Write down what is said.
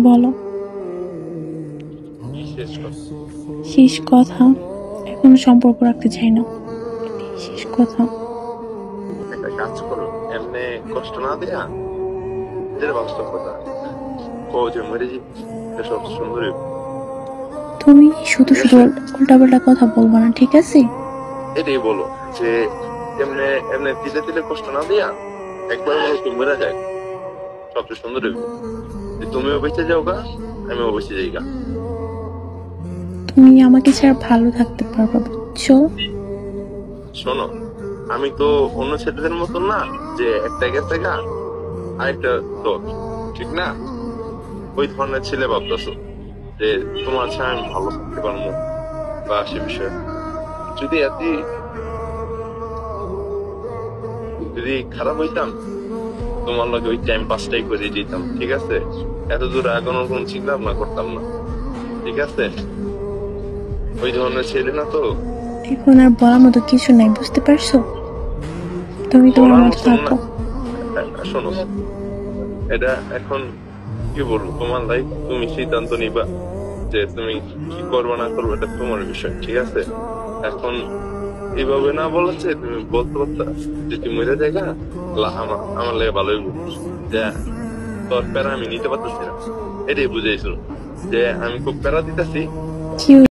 বলো। শেষ কথা, এখন সম্পর্ক রাখতে চাই না, শেষ কথা। একটা কাজ করো, এমনি কষ্ট না দিয়া, যেটা বাস্তব কথা, ও যে মরে এটা সব সুন্দর। তুমি শুধু শুধু উল্টাপাল্টা কথা বলবো না, ঠিক আছে? এটাই বলো যে এমনি এমনি দিলে দিলে কষ্ট না দিয়া একবার বলো তুমি মরে যায়, সবচেয়ে সুন্দর হইব। তুমিও বেঁচে যাও গা, আমিও বেঁচে যাই গা। তুমি আমাকে ছাড়া ভালো থাকতে পারবা, বুঝছো? শোনো, আমি তো অন্য ছেলেদের মতন না যে একটা গেছে গা আরেকটা তোর, ঠিক না? ওই ধরনের ছেলে ভাবতেছো যে তোমার ছাড়া আমি ভালো থাকতে পারবো বা সে বিষয়ে যদি যদি খারাপ হইতাম, তোমার লগে ওই টাইম পাসটাই করে দিতাম, ঠিক আছে? এত দূর আগানোর কোন চিন্তা ভাবনা করতাম না, ঠিক আছে? ওই ধরনের ছেলে না তো। এখন আর বলার মতো কিছু নাই, বুঝতে পারছো? তুমি তোমার বলার মতো মতন না। থাকো। শোনো, এটা এখন কি বলবো, তোমার লাইফ, তুমি সিদ্ধান্ত নিবা যে তুমি কি করবে না করবে, এটা তোমার বিষয়, ঠিক আছে? এখন এইভাবে না বলেছে তুমি বলতে পারতা যে তুমি মরে জায়গা আমার লেগে ভালোই যে তোর প্যারা আমি নিতে পারতেছি না, এটাই বুঝাইছিল যে আমি খুব প্যারা দিতেছি। কি